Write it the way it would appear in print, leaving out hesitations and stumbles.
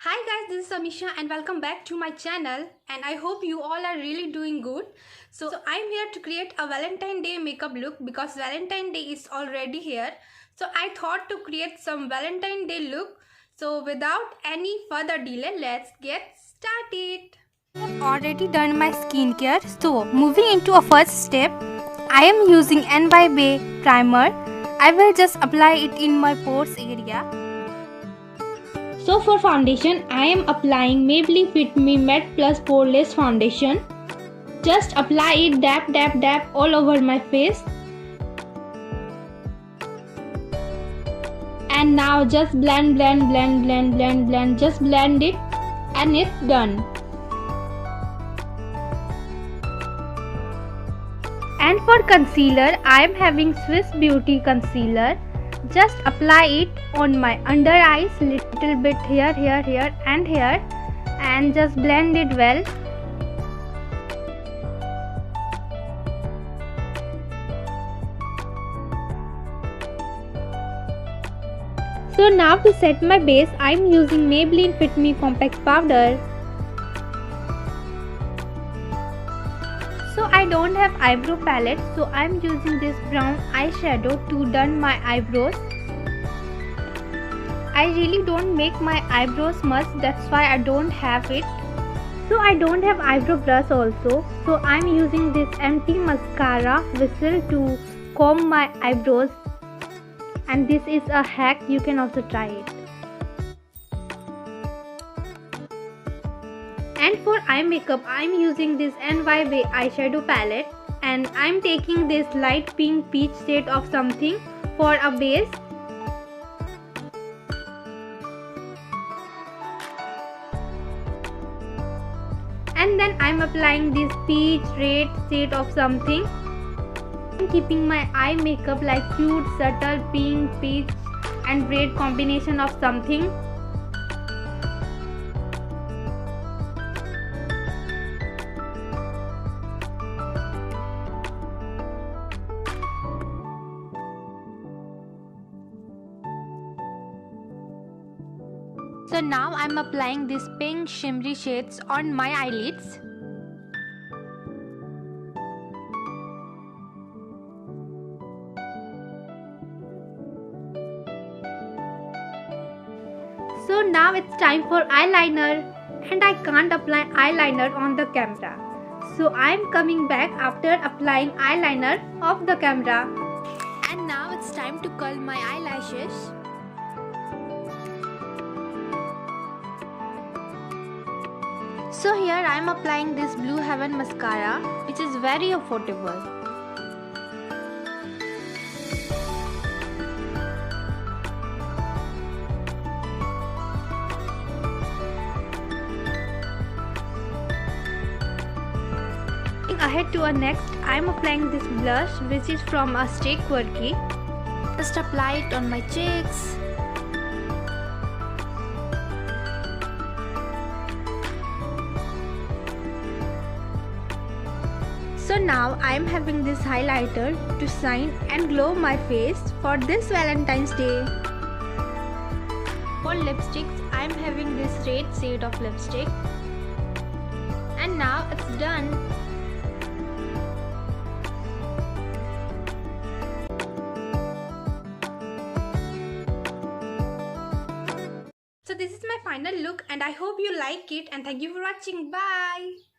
Hi guys, this is Amisha and welcome back to my channel, and I hope you all are really doing good. So I'm here to create a Valentine Day makeup look because Valentine Day is already here. So I thought to create some Valentine Day look. So without any further delay, let's get started. I've already done my skincare. So moving into a first step, I am using eye.make primer. I will just apply it in my pores area. So for foundation, I am applying Maybelline Fit Me Matte Plus Poreless Foundation. Just apply it, dab all over my face. And now just blend, just blend it and it's done. And for concealer, I am having Swiss Beauty Concealer. Just apply it on my under eyes, little bit here and here, and just blend it well. So now to set my base, I am using Maybelline Fit Me Compact Powder. So I don't have eyebrow palette, so I am using this brown eyeshadow to done my eyebrows. I really don't make my eyebrows much, that's why I don't have it. So I don't have eyebrow brush also, so I am using this empty mascara whistle to comb my eyebrows. And this is a hack, you can also try it. And for eye makeup, I am using this NY eyeshadow palette, and I am taking this light pink peach shade of something for a base. And then I am applying this peach red shade of something. I am keeping my eye makeup like cute subtle pink, peach and red combination of something. So now I am applying these pink shimmery shades on my eyelids. So now it's time for eyeliner, and I can't apply eyeliner on the camera. So I am coming back after applying eyeliner off the camera. And now it's time to curl my eyelashes. So here I am applying this Blue Heaven mascara, which is very affordable. Ahead to our next, I am applying this blush, which is from a Stay Quirky. Just apply it on my cheeks. So now I am having this highlighter to shine and glow my face for this Valentine's Day. For lipsticks, I am having this red shade of lipstick. And now it's done. So this is my final look, and I hope you like it, and thank you for watching. Bye.